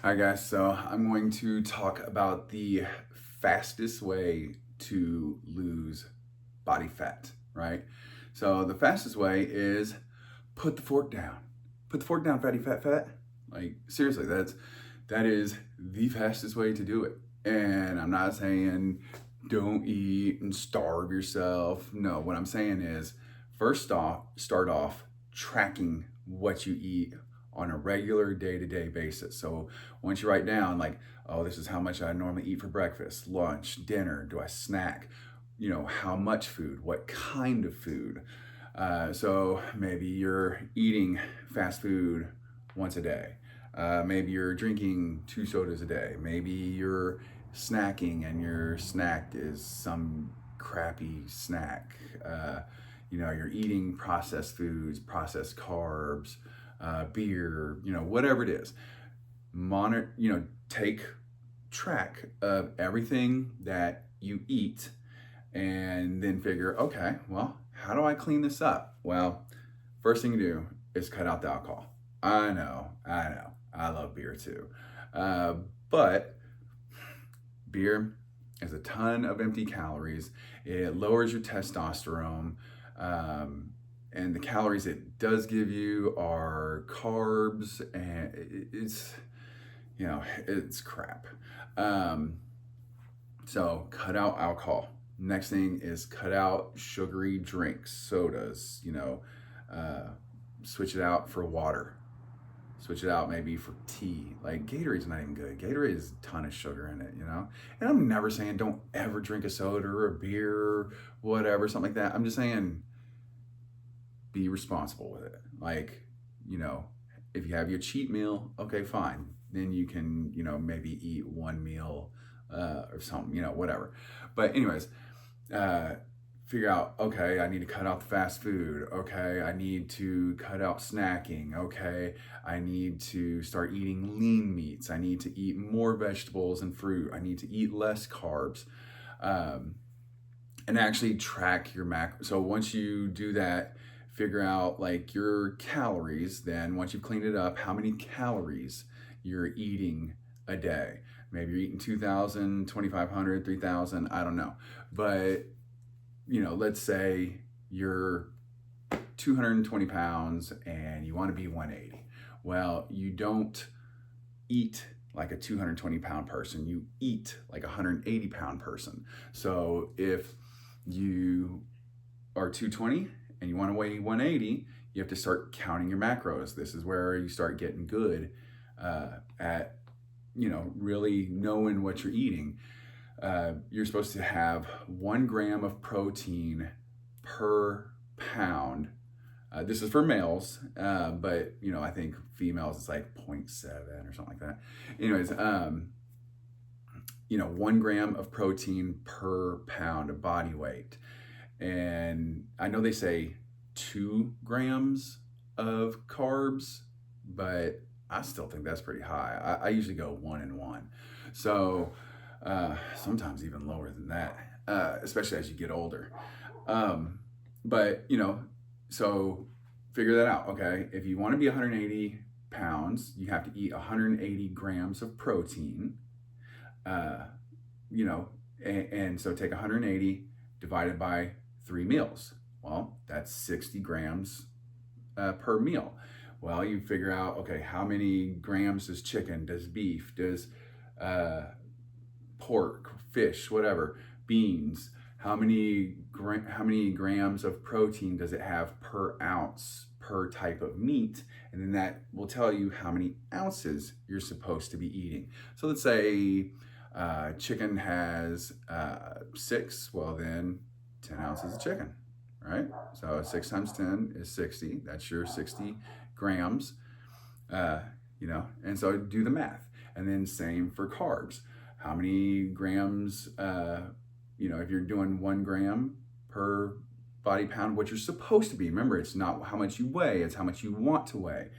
Hi guys, so I'm going to talk about the fastest way to lose body fat, right? So the fastest way is put the fork down. Put the fork down, fatty fat fat. Like seriously, that is the fastest way to do it. And I'm not saying don't eat and starve yourself. No, what I'm saying is first off, start off tracking what you eat on a regular day-to-day basis. So once you write down like, oh, this is how much I normally eat for breakfast, lunch, dinner, do I snack? How much food, what kind of food. So maybe you're eating fast food once a day. Maybe you're drinking 2 sodas a day. Maybe you're snacking and your snack is some crappy snack. You're eating processed foods, processed carbs, beer, whatever it is. Monitor, take track of everything that you eat and then figure, okay, well, how do I clean this up? Well, first thing you do is cut out the alcohol. I know. I love beer too. Uh, but beer has a ton of empty calories. It lowers your testosterone. Um, and the calories it does give you are carbs, and it's crap. Um, so cut out alcohol. Next thing is cut out sugary drinks, sodas. Uh, switch it out for water. Switch it out maybe for tea. Like Gatorade's not even good. Gatorade has a ton of sugar in it. And I'm never saying don't ever drink a soda or a beer or whatever, something like that. I'm just saying be responsible with it. Like, you know, if you have your cheat meal, okay, fine. Then you can, maybe eat one meal or something, whatever. But anyways, uh, figure out, okay, I need to cut out the fast food. Okay, I need to cut out snacking. Okay, I need to start eating lean meats. I need to eat more vegetables and fruit. I need to eat less carbs. Um, and actually track your macros. So once you do that, figure out like your calories. Then once you've cleaned it up, how many calories you're eating a day. Maybe you're eating 2,000, 2,500, 3,000. I don't know. But, let's say you're 220 pounds and you want to be 180. Well, you don't eat like a 220-pound person. You eat like a 180-pound person. So if you are 220 and you want to weigh 180, you have to start counting your macros. This is where you start getting good at, really knowing what you're eating. You're supposed to have 1 gram of protein per pound. This is for males, but I think females it's like 0.7 or something like that. Anyways, 1 gram of protein per pound of body weight. And I know they say 2 grams of carbs, but I still think that's pretty high. I usually go 1 and 1. So sometimes even lower than that, especially as you get older. But, so figure that out. Okay. If you want to be 180 pounds, you have to eat 180 grams of protein. Uh, you know, and so take 180 divided by 3 meals. Well, that's 60 grams per meal. Well, you figure out, okay, how many grams does chicken, does beef, does uh, pork, fish, whatever, beans, how many grams of protein does it have per ounce per type of meat, and then that will tell you how many ounces you're supposed to be eating. So let's say chicken has 6, well then 10 ounces of chicken, right? So 6 times 10 is 60. That's your 60 grams, and so do the math. And then same for carbs. How many grams, if you're doing 1 gram per body pound, what you're supposed to be. Remember, it's not how much you weigh, it's how much you want to weigh.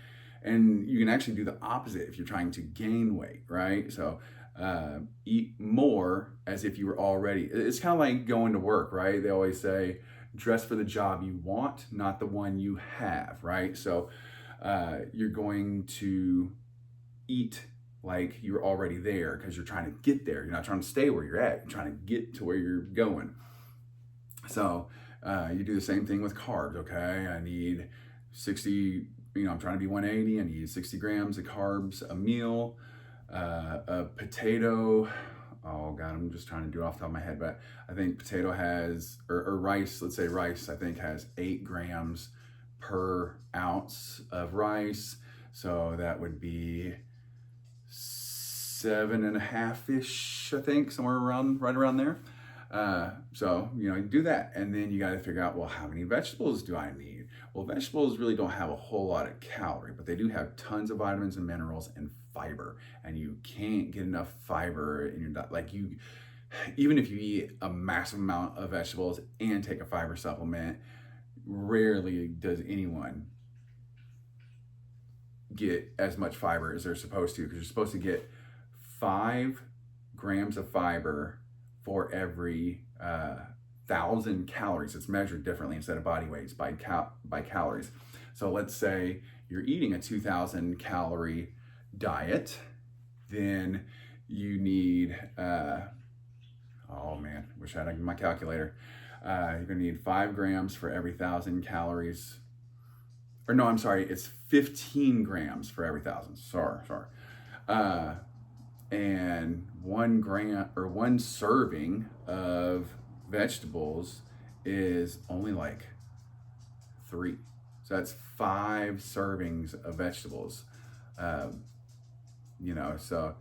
And you can actually do the opposite if you're trying to gain weight, right? So eat more as if you were already, it's kind of like going to work, right? They always say, dress for the job you want, not the one you have, right? So you're going to eat like you're already there because you're trying to get there. You're not trying to stay where you're at. You're trying to get to where you're going. So you do the same thing with carbs. Okay, I need 60. I'm trying to be 180. I need 60 grams of carbs a meal. A potato. Oh God, I'm just trying to do it off the top of my head, but I think potato has, or rice. Let's say rice. I think has 8 grams per ounce of rice. So that would be 7.5-ish, I think, somewhere right around there. So, you do that. And then you got to figure out, well, how many vegetables do I need? Well, vegetables really don't have a whole lot of calorie, but they do have tons of vitamins and minerals and fiber. And you can't get enough fiber in your diet. Like even if you eat a massive amount of vegetables and take a fiber supplement, rarely does anyone get as much fiber as they're supposed to, because you're supposed to get 5 grams of fiber for every 1,000 calories. It's measured differently instead of body weights by calories. So let's say you're eating a 2,000 calorie diet, then you need, oh man, wish I had my calculator. You're gonna need 5 grams for every 1,000 calories. Or no, I'm sorry, it's 15 grams for every 1,000. Sorry. And 1 gram or 1 serving of vegetables is only like 3. So that's 5 servings of vegetables. So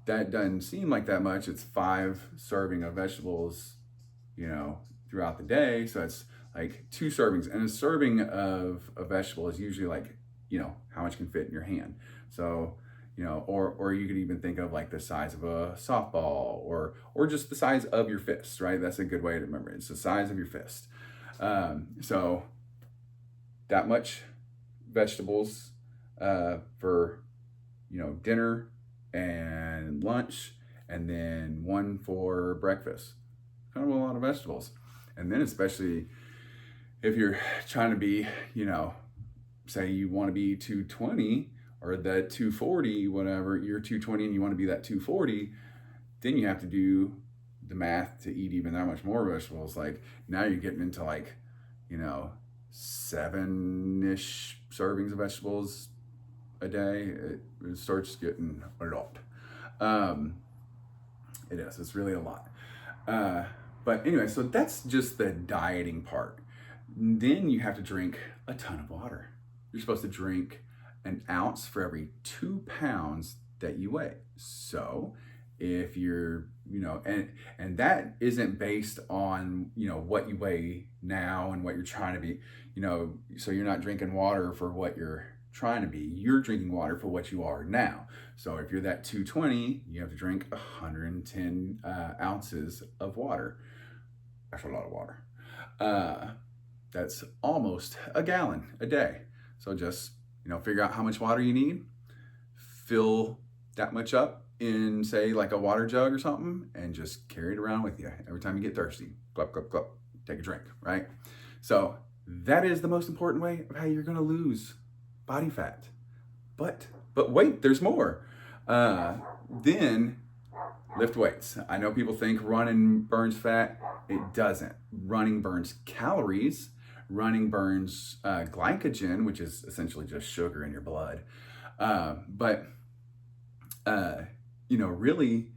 that doesn't seem like that much. It's 5 serving of vegetables, throughout the day. So it's like 2 servings, and a serving of a vegetable is usually like, how much can fit in your hand. So, or you could even think of like the size of a softball, or just the size of your fist, right? That's a good way to remember it. It's the size of your fist. So that much vegetables for, dinner and lunch, and then 1 for breakfast. Kind of a lot of vegetables. And then especially if you're trying to be, say you want to be 220 or that 240, whatever, you're 220 and you want to be that 240, then you have to do the math to eat even that much more vegetables. Like now you're getting into like, 7-ish servings of vegetables a day. It starts getting a lot. It is. It's really a lot. But anyway, so that's just the dieting part. Then you have to drink a ton of water. You're supposed to drink an ounce for every 2 pounds that you weigh. So if you're, and that isn't based on, what you weigh now and what you're trying to be, so you're not drinking water for what you're trying to be. You're drinking water for what you are now. So if you're that 220, you have to drink 110 ounces of water. That's a lot of water. That's almost a gallon a day. So just, figure out how much water you need, fill that much up in, say, like a water jug or something, and just carry it around with you. Every time you get thirsty, glup, glup, glup, take a drink, right? So that is the most important way of how you're gonna lose body fat. But wait, there's more. Then lift weights. I know people think running burns fat. It doesn't. Running burns calories. Running burns glycogen, which is essentially just sugar in your blood. But really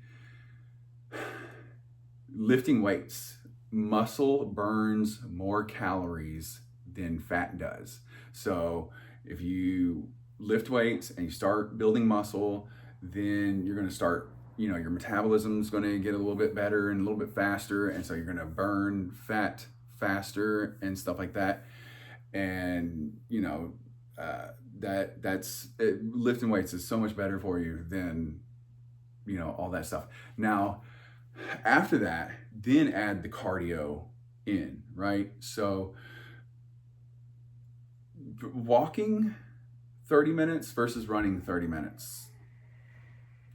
lifting weights, muscle burns more calories than fat does. So if you lift weights and you start building muscle, then you're going to start, your metabolism is going to get a little bit better and a little bit faster. And so you're going to burn fat faster and stuff like that. And, lifting weights is so much better for you than, all that stuff. Now, after that, then add the cardio in, right? So walking 30 minutes versus running 30 minutes,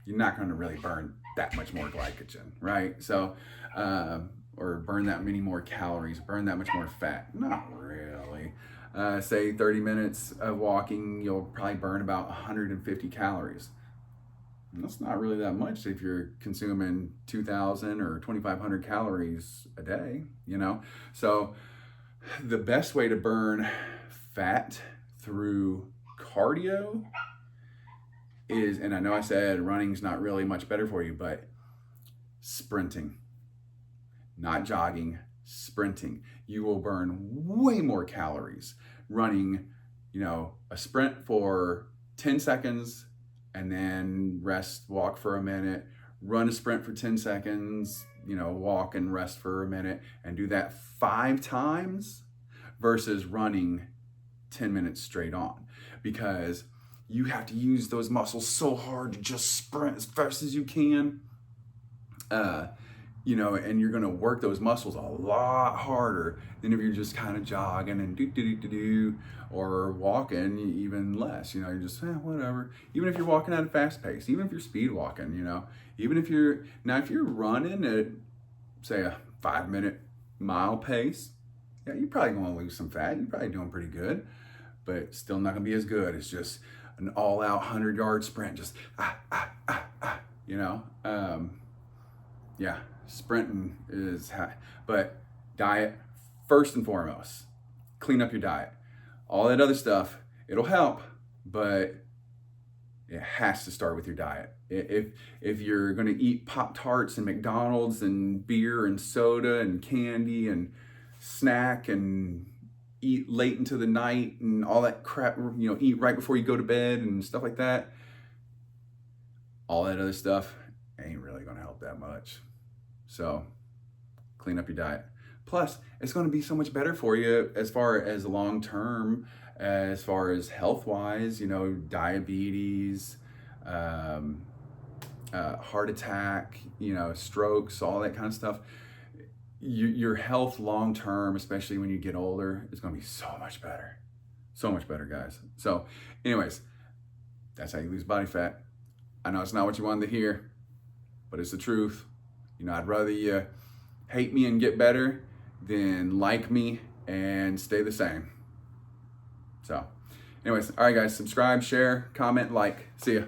you're not going to really burn that much more glycogen, right? So, or burn that many more calories, burn that much more fat. Not really. Say 30 minutes of walking, you'll probably burn about 150 calories. And that's not really that much if you're consuming 2,000 or 2,500 calories a day, you know? So the best way to burn fat through cardio is, and I know I said running's not really much better for you, but sprinting, not jogging, sprinting. You will burn way more calories running, a sprint for 10 seconds and then rest, walk for a minute, run a sprint for 10 seconds, walk and rest for a minute, and do that 5 times versus running 10 minutes straight on, because you have to use those muscles so hard to just sprint as fast as you can. And you're going to work those muscles a lot harder than if you're just kind of jogging and do or walking even less. You're just whatever. Even if you're walking at a fast pace, even if you're speed walking, even if you're running at, say, a 5-minute mile pace, yeah, you're probably going to lose some fat. You're probably doing pretty good, but still not going to be as good as just an all-out 100-yard sprint. Just yeah. Sprinting is high. But diet, first and foremost. Clean up your diet. All that other stuff, it'll help, but it has to start with your diet. If you're going to eat Pop-Tarts and McDonald's and beer and soda and candy and snack and eat late into the night and all that crap, eat right before you go to bed and stuff like that, all that other stuff ain't really going to help that much. So clean up your diet. Plus, it's going to be so much better for you as far as long term, as far as health wise, diabetes, heart attack, strokes, all that kind of stuff. Your health long term, especially when you get older, is going to be so much better. So much better, guys. So, anyways, that's how you lose body fat. I know it's not what you wanted to hear, but it's the truth. I'd rather you hate me and get better than like me and stay the same. So, anyways, all right, guys, subscribe, share, comment, like. See ya.